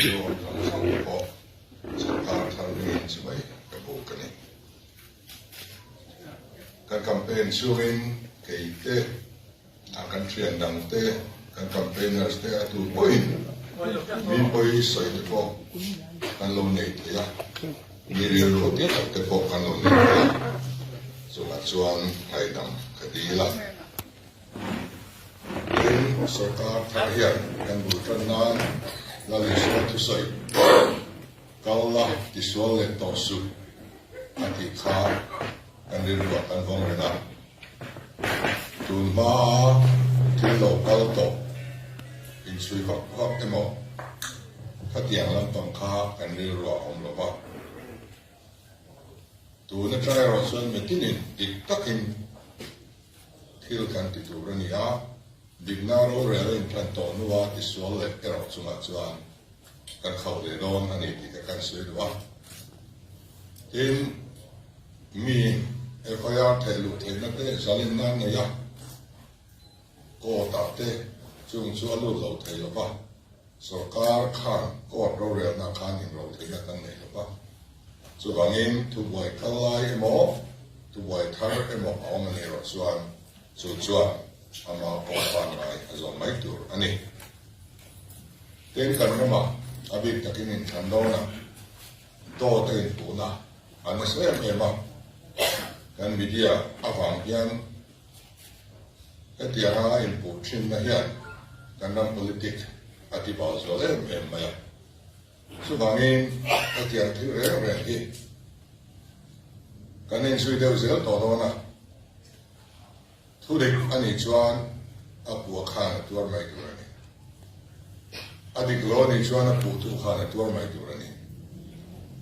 video thằng có sarkar thằng mình chỉ mấy cái bộ cái này cái campaign suing cái tê kan truyền đằng tê kan campaigners tê tu point min poi soi te po kan lo nei te ya mi ri ro te po kan lo nei te so la chuan hai dam khadila in sarkar tha hian kan bu tran nan la li so tu soi kalla ti so le to su ati kha kan ri ro kan vong re na tu ma ti lo kal to in sui vak vak emoถ้าเตียงลำตองค้ากันเรืออมลบะตัวนักใจเราส่วนเมื่อที่นี่ติดตักหินที่เรากันติดตัวเรื่องนี้ดิบนาโรเรื่องพันตอนัวติดส่วนเล็กเราสมัครส่วนกันเข้าเรื่องอันนี้ที่กันสวยด้วยที่มีFIR เทลุเทนักเตะสาลินนั่นเนี่ยก็ตัดเตะจุงส่วนลูกเราเทลบะsarkar khan court ro re na khan in ro thina kan nei lo ba chu bangin tu boy kalai emo tu boy thar emo awm ne ro chuan chu chuan ama ko pan lai azon mai tur ani ten kan ma abi takin in than do na to te tu na an se me ma kan media awang yan etia in pu thin na hian kan nam politik ati bảo rồi đấy em mày số bằng in ati ăn thứ đấy rồi đi cái nên suy đều dễ tổ đó nè thu địch anh ấy chuan áp buộc khăn tuar mai tu rồi ati glo này chuan áp buộc tu khăn tuar mai tu rồi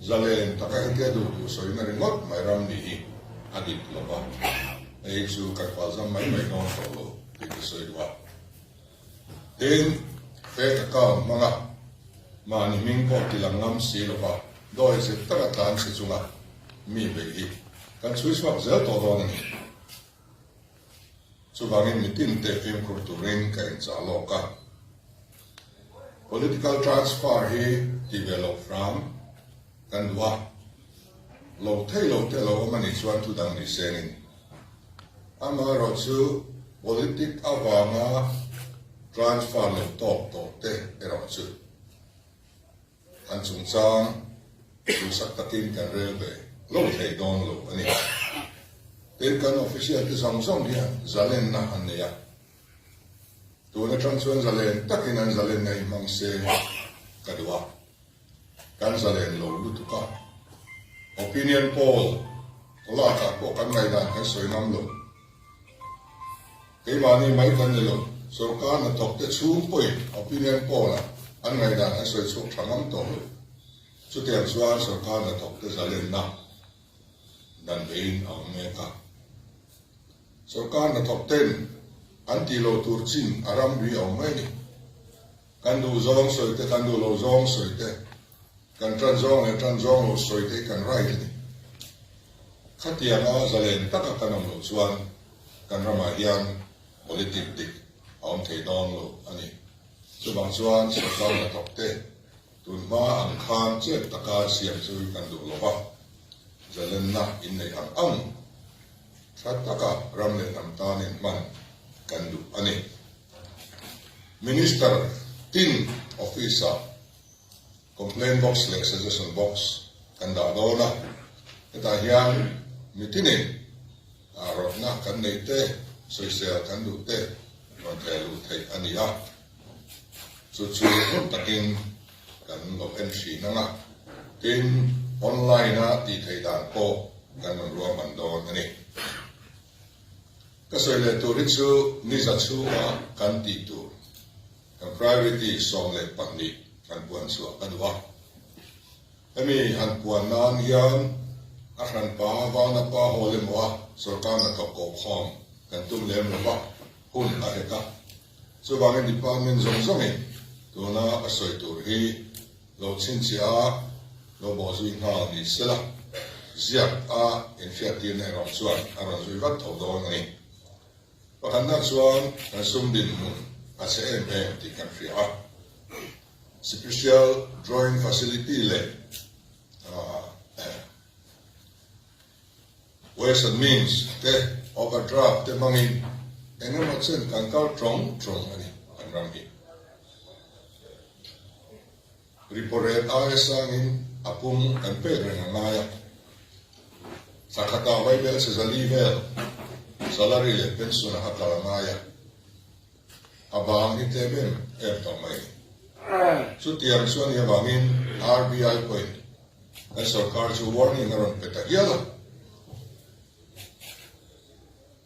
zalen ta cái cái đồ soi nó ngót mai ram đi ati lo ba ấy chú cái quả zam mai mai ngon tổ lo thì soi đó đến về cái câu mà ni mình có thì làm ngắm xí lo ba đôi sẽ tất cả tan sẽ chung mi về đi cái suy swap dễ to đó này số bằng in tin te phim kulturin cái trả lo cả political transfer hi develop from kan dua lo te lo mà ni chuan tu dang ni senin ama ro chu politic awanga transfer le to te ero chu an chung chang chu sak takin kan rel be lo thei don lo ani ten kan official ki song dia zalen na an ne ya tu na transfer zalen takin an zalen nei mang se kadwa kan zalen lo lu tu ka opinion poll la ka ko kan mai dan ka soi nam lo ke mani mai kan lo sarkar na tok te chung poi opinion poll an ngai dan a soi chuk thamam to chu tiang chuan sarkar na tok te zalen na dan vein ang me ka sarkar na tok ten anti lo tur chin aram ri ang mai ni kan du zong soi te kan du lo zong soi te kan tran zong lo soi te kan rai ni khatiang a zalen taka kanam lo chuan kan rama hian politic dik ông thầy đón lo anh ấy số bằng chuan số cao là thọc tê tuần ma ang khan chết tất cả xiêm suy cần đủ lo ba giờ lên na in này ang âm phát tất cả ram lên nam ta nên man cần đủ anh ấy minister tin officer complaint box like suggestion box cần đã đó na cái ta hian mi tin này rồi na cần này tê soi sel cần đủ tê còn theo thầy anh ấy chú takin kan lo entry na tin online na ti thầy đàn po kan lo man don ani ka soi le tu ri chu ni za chu kan ti tu kan private song le pani kan buan su kan wa ami han buan nan yan a ran pa wa na pa hole mo sarkar na ka ko khom kan tum le mo ba hun a heka so bang department zong e to na asoi tur hi lo chin chia lo bo zui ha ni sela zia a in fiat ti ne ro chuan a ro zui vat tho do ni pa han na chuan an sum din mu a se em ti kan fi a special drawing facility le ways and means te overdraft te mangin engem chen kan kal trong ani an ram hi report asangin apung kan pe ngaya sakata vai bel se zali vel salary le pension hakala ngaya abang ni tebem to mai chu tiang chuan ya bangin RBI point kan sarkar chu warning aron petagiala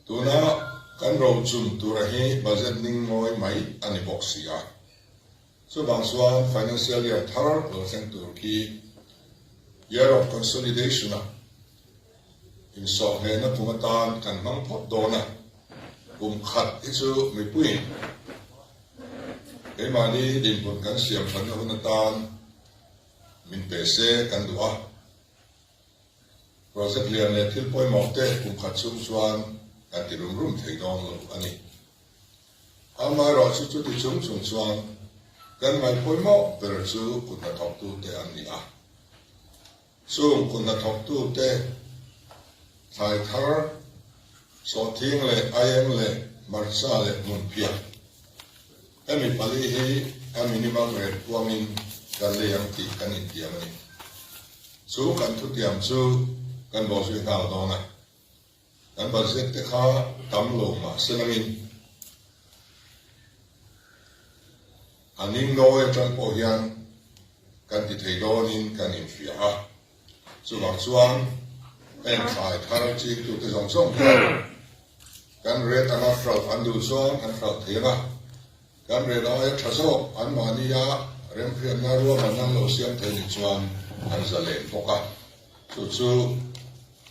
tuna kan ro chum turahi budget ning moi mai ani boxia so bangswan financial year thar percent turki year of consolidation in so he na tumatan kan mang phot dona khat ichu mi pui e mani din pun kan siam phan na tan min pese kan dua project lian le thil poi mokte khat chung chuan kan ti rum thei dong lo ani ama ro chu chu ti chung chuan kan mai poi mo per chu kun na thok tu te an ni a so kun na thok tu te thai thar so thing le im le marsa le mun pia emi pali hi a minimum rate puamin kan le yang ti kan in tiam ni chu kan thu tiam chu kan bo sui thal dona kan budget te kha tam lo ma selangin aning no e tran po hian kan ti thei donin kan in fia chu wang chuan en khai thar chi tu te song song kan red ana frau andu song an frau thela kan red ai thaso an mania rem phian na ro man lo siam thei ni chuan an zale poka chu chu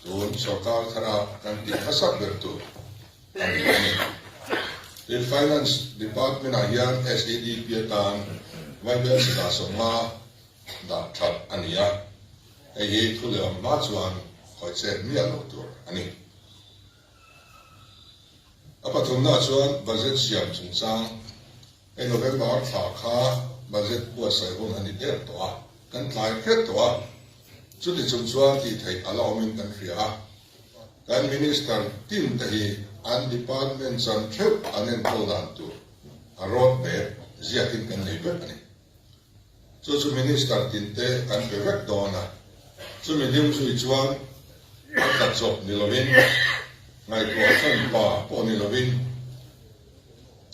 tun sarkar thara kan ti khasak ber tu the finance department ahian SADP tan vai bel sa soma da that ania e ye thule ma chuan khoi che mi alo tur ani apa thumna chuan budget siam chung chang e November tha kha budget pu sai hon ani der to a kan tlai khet to a chu ti chung chuan ti thei alo min kan ria kan minister tin te hi an department san thep anen todan tu a road be ziatin kan nei be ani chu minister tin te kan pe vek dona chu medium chu chuan ta chop ni lovin ngai ko chan pa po ni lovin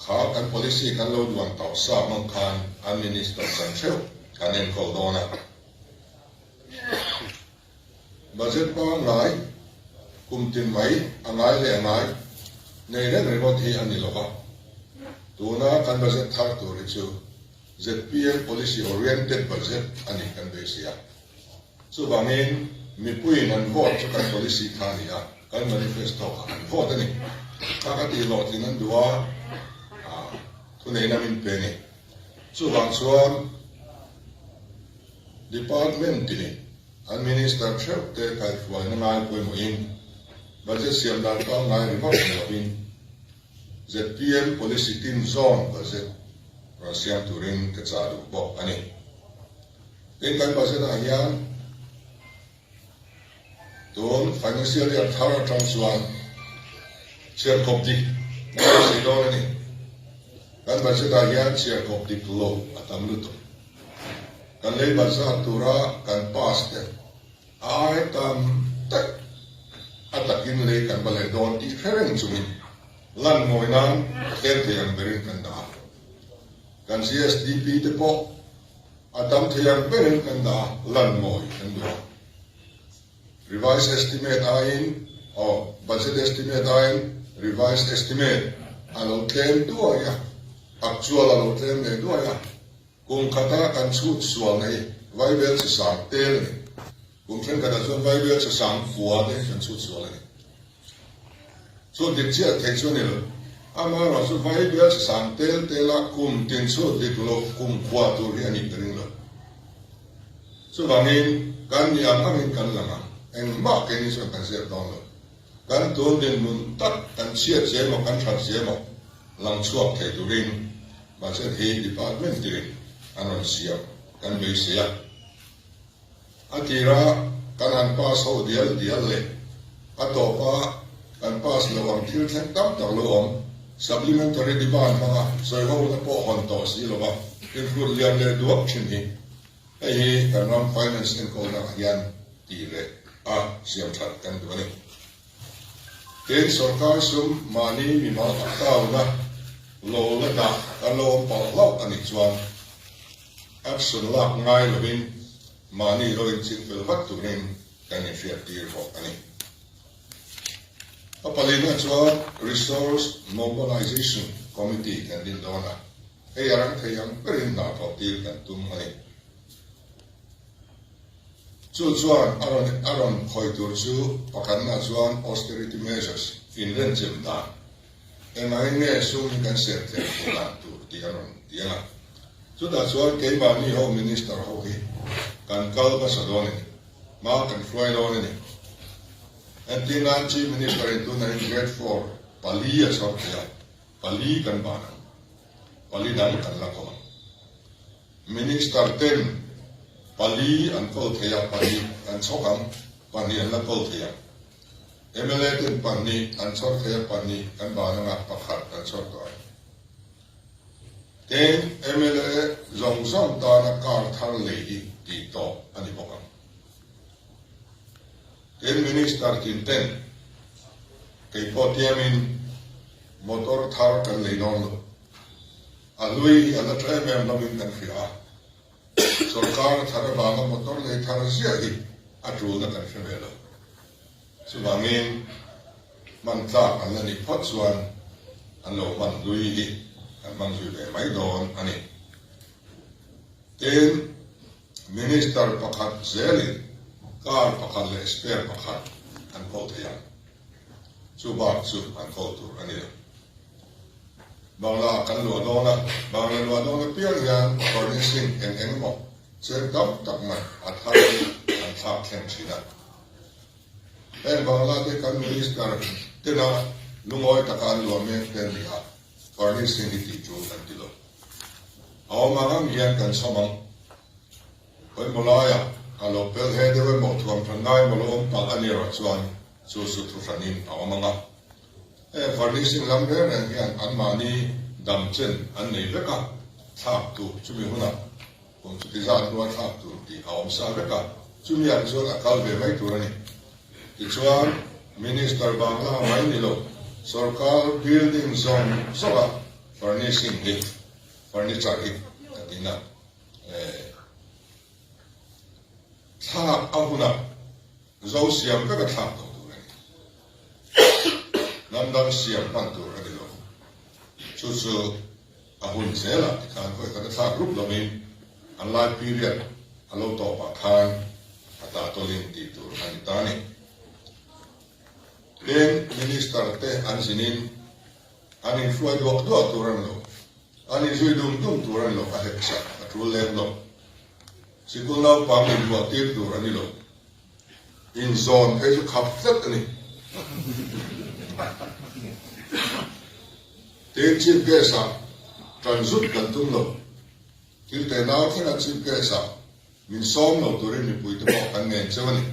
kha kan policy kan lo duang tau sa mang khan an minister san thep kanen ko dona budget pa ngai kum tin mai angai le angai nei re re bot hi ani loba tuna kan budget thar tu ri chu ZPM policy oriented budget ani kan be sia so bangin mi pui nan vote chu kan policy thania kan manifesto kan vote ani ka ti lo tin an dua tu nei na min pe ni so bang chuan department ni administer chep te kai fuai na mai pui mo in budget siam dan ka ngai ri mo in ZPM policy team zone budget Russian Turin ke chadu bo ani in kan budget ahian don financial year thara transwan share koptik si do ni kan budget ahian share koptik lo atam lu to kan le budget tura kan pass te ai tam tak atakin le kan balai don ti khereng chumin lan moinan kher thiam berin kan da kan CSDP te po atam thiam berin kan da lan moi kan do revised estimate ain or budget estimate ain revised estimate alo claim do ya actual alo claim ne do ya kung kata kan chut sual nei vai bel si sang tel ni kung chen kata chuan vai bel si sang fuwa de kan chut sual ni so dik chia thei chuan ni lo ama ro su vai bel si sang tel tela kum tin chu dik lo kum fuwa tu ri ani ring lo so bangin kan ni am amin kan lama en ma ke ni so kan se dong lo kan tu din mun tak kan chia che mo kan thak che mo lang chuak thei tu ring ma se hi department ti anon siam kan be sia atira kan han pas ho dial le atopa kan pas lo ang thil thang tam tak lo om supplementary demand mga soi ho na po hon to si lo ba include lian le duak chin hi ei kan ram finance and ko na yan ti le siam that kan du ni ten sarkar sum mani mi ma ta na lo la da kan lo pa lo ani chuan action lak ngai lo bin mani lo in chin fel hat tu rin kan ni fiat tir ho ani apalina chuan resource mobilization committee kan din dona ei arang thayang perin na tho tir kan tum ani chuan aron khoi tur chu pakhan na chuan austerity measures in ren chem da enai nge sum kan ser te la tur ti aron tianga chu da chuan ke mani home minister ho hi kan kal ba sadone ma kan floi lo ni antina chief minister in 2004 palia sortia pali kan bana pali dal kan la ko minister ten pali an kol thea pali an chokam pani an la kol thea MLA ten pani an chok thea pani kan bana nga pakhat an chok to ten MLA zong ta na kar thar le hi ti to ani bokam ten minister kin ten kay potiamin motor thar kan le non lo alui ala tremem lamin kan khia sarkar thar banga motor le thar sia hi atul na kan femelo subangin man ta an ni photsuan an lo man lui hi an man zui be mai don ani ten minister pakhat zeli kar pakhat le spare pakhat an ko thaya chuba chu an ko tur ani bangla kan lo dona bangla lo dona pian yan furnishing en mo che dam tak ma athar an tha khem china en bangla de kan minister tena lungoi takan lo me ten dia furnishing ti chu an ti lo aw mangam yan kan samang oi molaya alo pel he de mo thuam thanai mo lo pa ani ro chuan chu su thu ranin aw manga furnishing lam re ren yan an mani dam chen an nei beka thap tu chumi huna kom chu ti za nuwa thap tu ti awm sa beka chumi an chuan akal ve mai tu ani ti chuan minister bangla mai ni lo sarkar building zone soba furnishing hi furniture hi katina thap ahuna zo siam beka thap tu ani namdam siam pan tu ani lo chu ahun zela kan ko ka tha group lo min unlike period alo to pa khan ata to lin ti tur an tani then minister te anjinin ani fluid do turan lo ani zui dum turan lo a heksa atul lem lo sikul na pa min bo tir tur ani lo in zone he ju khap tat ani ten chief guest transit kan tum lo til te na thena chief guest min som lo turin ni pui te mo kan nen chawani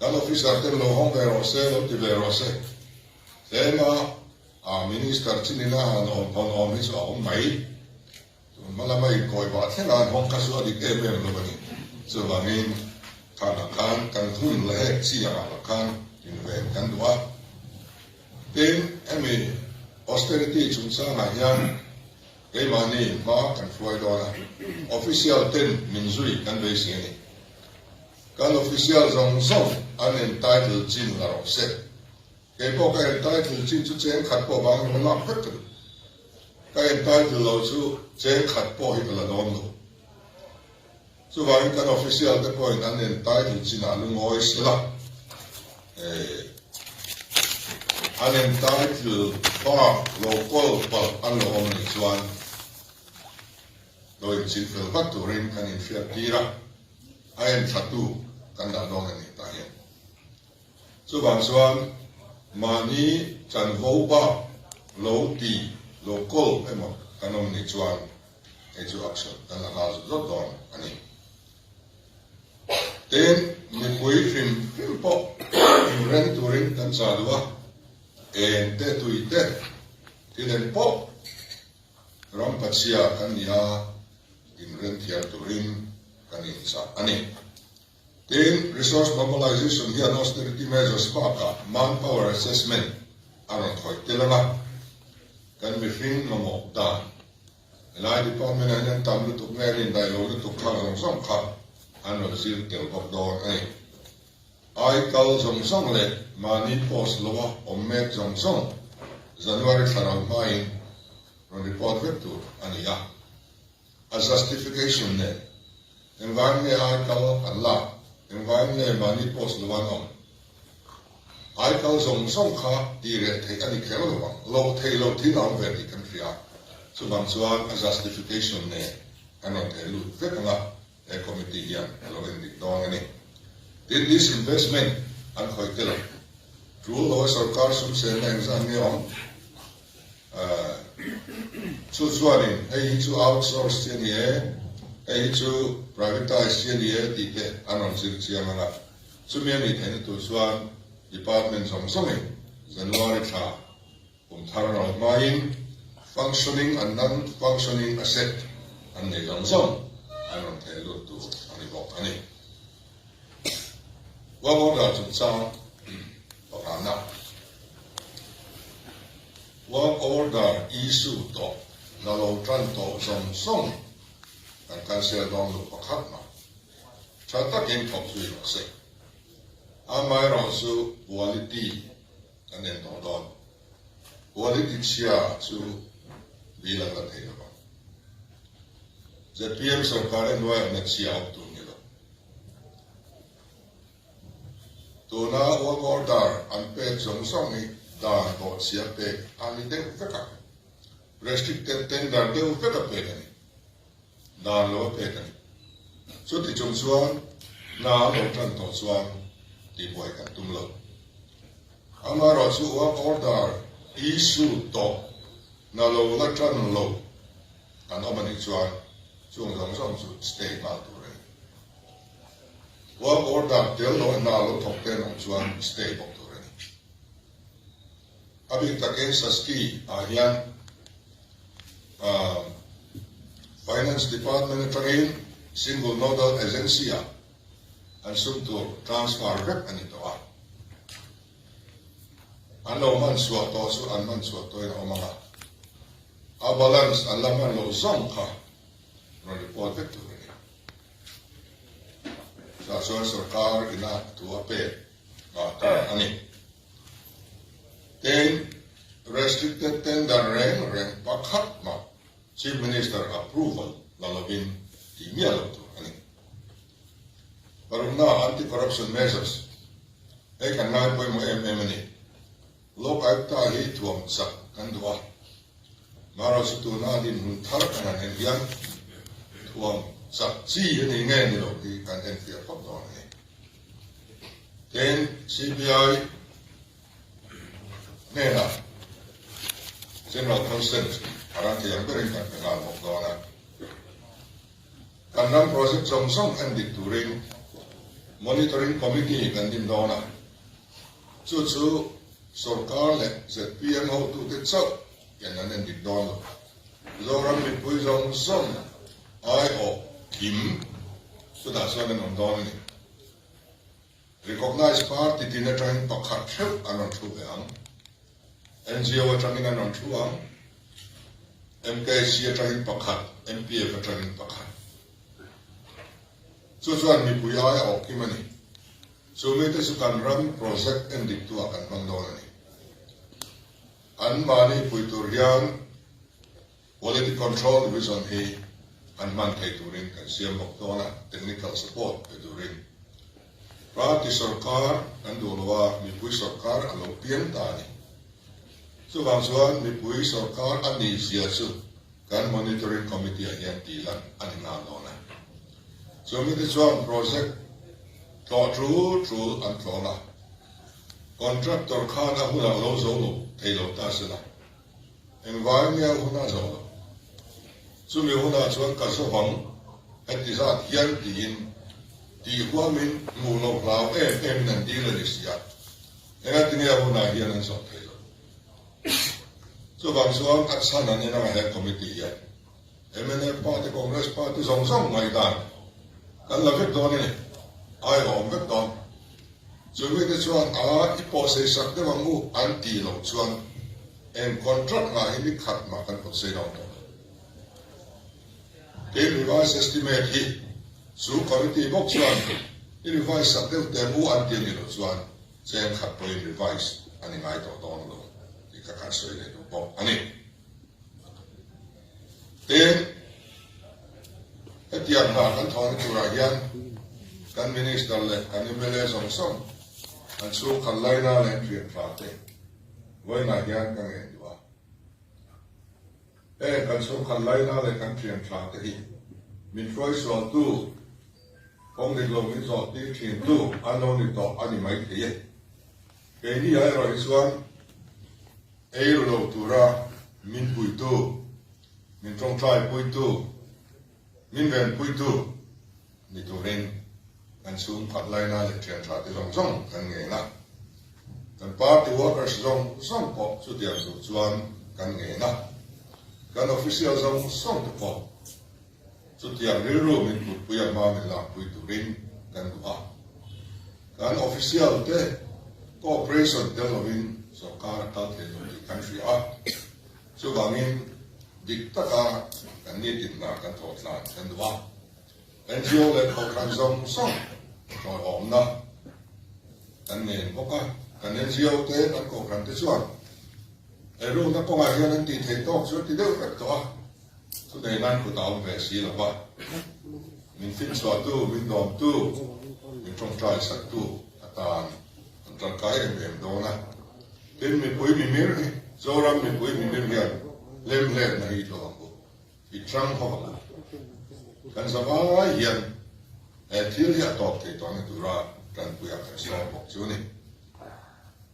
kan officer te lo hong ve ro se lo ti ve ro se tema a minister chinina no pon o mi so o mai mala mai koi ba thena hong ka so di ke mem lo bani so ba min kan hun le chi ya kan in ve kan dua ten emi austerity chung sa na yan cái mani ma kan floi do na official ten min zui kan be si ni kan official zong an entitled chin la ro se cái po ka entitled chin chu chen khat po bang lo na phet ka entitled lo chu chen khat po hi la don lo chu wang kan official te point an entitled chin a lu ngoi sila an entitled pa local pa an lo om ni chuan lo in chin fel bat turin kan in fiat tira ayen thatu kan da dong ani ta hian chu bang chuan mani chan ho ba lo ti local emo kan om ni chuan ai chu action kan la ha zot don ani ten mi pui hrim po in ren turin kan cha lua en te tuite tilen po ram pachia kan nia in ren thiar turin kan in sa ani ten resource mobilization here austerity measures baka manpower assessment aron khoi telanga kan mi fin mo da lai department an tam lu tuk ngai rin dai lo lu tuk khang rong som kha an lo zil tel bok don ai kal jong song le mani post lo om mek jong song January tharau mai ron report vek tu ania a justification ne environment ai kal Allah environment mani post lo wan om ai kal jong song kha ti re thei ani khelo lo lo thei lo thi nam ve ni kan fia so bang chuan a justification ne anon thei lu vek nga a committee hian lo en dik dong ani in this investment an khoi telo rule lo sarkar sum se na exam ni on chu chuanin hei chu outsource che ni hei chu privatize che ni ti te anon sir chianga chu me ni thei tu chuan department som somi January tha thar ro main functioning and non-functioning asset and the young anon thei lu tu ani bok ani What order to sound of Anna? What order issue to the low tranto some song and cancel down the Pakatma? Chata came top three or say. Am I also quality and then don quality chia to be like a table. The PMs are current way and chia up to me. Tuna work order and pay some songi dan bo sia pay ani de feka restricted tender de feka pay ni dan lo pay ni so ti chung suan na lo tan to suan ti boy kan tum lo amaro su work order issue to na lo la tan lo an omani suan chung song su stay ma tu Work order del lo na lo thok ten on chuan stay bok tu ren abin taken saski ahian finance department train single nodal agency an sum to transfer rep ani to ano man suwa to su an man suwa to ina omanga a balance an laman lo zong kha no report vek tu Sasuan sarkar ina tua pe ani. Then restricted tender reng pakhat ma Chief Minister approval lalabin di mialo tu ani. Paruna anti-corruption measures kan nai poi mo ni. Lok aita hi tuam sak kan dua. Maro situ na din thar kan en hian tuam Sak chi ni nge ni lo ki kan en fia pop don ni. Then CBI ne na General Consent aran ki yang bering kan pengal mok dona. Kan nam project song and dicturing monitoring committee kan din dona. Chu sarkar le ZPM ho tu te chok yan nan dik don. Zoram mi pui song ai o Kim, so that's what I'm doing. Recognized party dinner trying to cut help and on two young. NGO trying and on two young. MKC trying to cut, MPF trying to cut. So we put our money. So we can run project and dig to a condolani. And money put to young quality control division he. And man thei turin kan siam bok dona technical support pe turin party sarkar an dolwa mi pui sarkar alo pian ta ni so bang chuan mi pui sarkar ani sia chu kan monitoring committee hian tilan ani na dona so mi the chuan project to true an tona contractor khan a huna lo zo lo thei lo ta sila environment huna zo chu mi huna chuan ka so hong eti za hian tin ti huamin mu lo lau em nan di le ni sia ena tinia huna hian an so thei lo chu bang chuan at san an ena he committee ya MNA party Congress party song song mai dan kan la vek don ni ai hom vek don chu mi te chuan ipo se sak de wangu an ti lo chuan en contract nga hi khat ma kan ko se dong ke revise estimate hi su committee box chuan revise sak de te mu an ti ni lo chuan chen khat po revise ani ngai to don lo ki ka kha soi le do po ani ten etiam na kan thon chu ra hian kan minister le kan MLA song song an chu kan lai na le trian fa te voi na hian kan nge wa kan chu kan lai na le kan trian fa te hi min froi so tu ong ni lo min so ti thin tu an lo ni to ani mai te ye ke ni ai roi chuan ei lo tu ra min pui tu min trong trai pui tu min ven pui tu ni tu ren kan chung phat lai na le thian tha te long song kan nge na kan party workers long song po chu tiang su chuan kan nge na kan official song song te po chu tiang ri ru min put pui ma min la pui tu ren kan du a kan official te cooperation te lovin so ka ta te lo di country a chu bangin dik taka kan ni tin na kan thot la kan du a NGO le program song song rồi ổn đó kan nen ko ka kan NGO te kan ko kan te chuan e ru na ko ma hian an ti thei to chu ti deu ka to chu dei nan ku taw ve si la ba min fin so tu min dom tu min trong trai sa tu atan an tran kai em do na tin mi pui mi mir ni zo ram mi pui mi mir hian lem na hi to ko i trăng ho kan sa ba hian thil hi atok te to ni tura kan puya ka so bok chu ni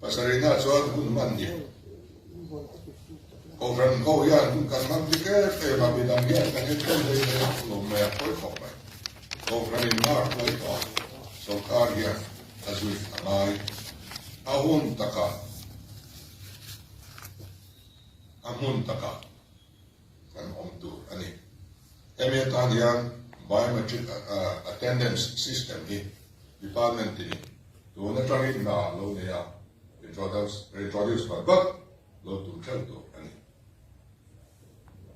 pasarina chuan hun man ni ko ran ko ya kun kan man ti ke pe ma bi dam ya kan he to de lo me a ko khop mai ko ran in mar ko to so ka ya azui amai ahun taka kan om tu ani eme tan yang biometric attendance system ni department ni to na tang na lo ne ya introduce but lo tu chal to ani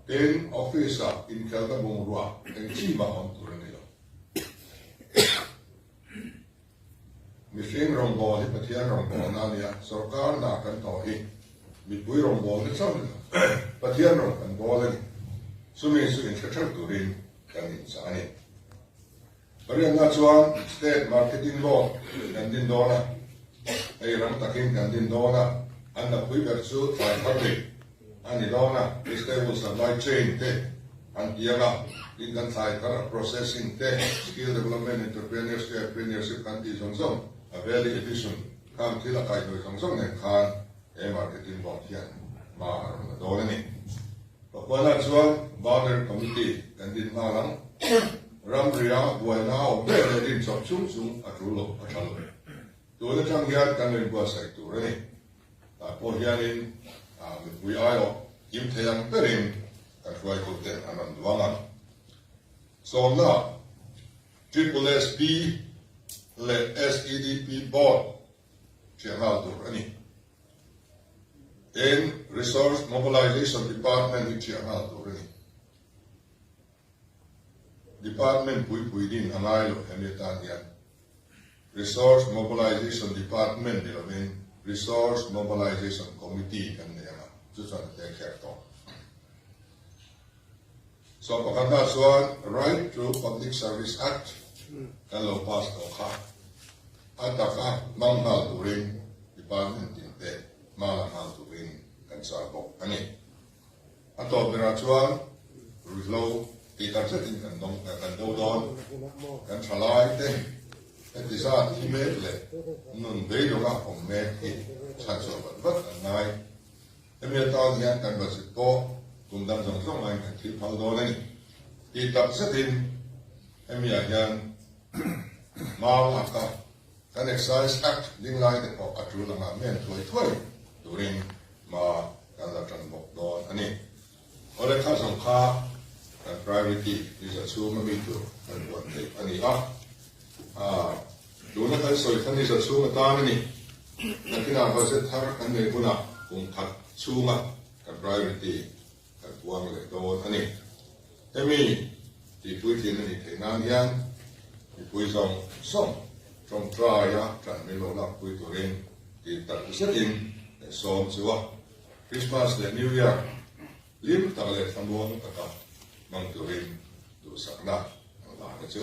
ten officer in kalda bongwa en chi ba on tu ne lo mi fing rong bo hi pathian rong bo na ya sarkar na kan to hi mi pui rong bo ni cham pathian rong kan bo le sumi su in chal tu rin kan in sa ani Pariang nga chuan state marketing law kan din dona ay rang takin kan din dona an na pui ber chu fai public ani dona stable supply chain te an tianga in kan sai kar processing te skill development entrepreneurship kan ti song song a very efficient kan thila kai noi song song ne khan e marketing law hian ma dona ni Pagwana chuan boundary committee kan din ma lang ram ria buena o be le din chop chung chung a trulo a thalo to le chang hian kan len bua sai tu re ta po hianin we ai im theyang perin kan fuai ko ten anan duanga so na triple SP le SEDP board chairman tu ani in resource mobilization department ni chairman tu re department pui din angai lo hemitan yan resource mobilization department ni lo min resource mobilization committee kan ne ma chu chan te kher to so pakanda chuan right to public service act kan lo pass to kha ataka manghal turin department tin te mala hal turin kan sa bok ani ato bera chuan rilo thì ta sẽ tin cần đông cần đâu đó cần trả lại thế thì ra thì mẹ lệ nương đấy đâu các phòng mẹ thì sản xuất vật vất là ngay em biết tao thì cần vật sự to cùng đâm dòng sông anh thì phao đó này thì tập rất in em nhà nhân mau làm cả cái exercise act linh lai để có áp dụng làm men thôi during mà cái là trong một đó anh ấy ở đây khác song khác priority is a số mà mình được anh quan trọng anh ấy đối với cái soi thân thì số mà ta này là khi nào vào sẽ thắc anh ấy cũng là cùng thật số mà cái priority cái quan lại đó anh ấy thế mình thì cuối tiên này thế nào nhá thì cuối dòng xong trong trai á chẳng mấy lâu lắm cuối tuổi lên thì tập rất in để xóm chưa Christmas và New Year liếm tặng lệ tham luận cả mang tuổi lên đủ sáng đa là cái chữ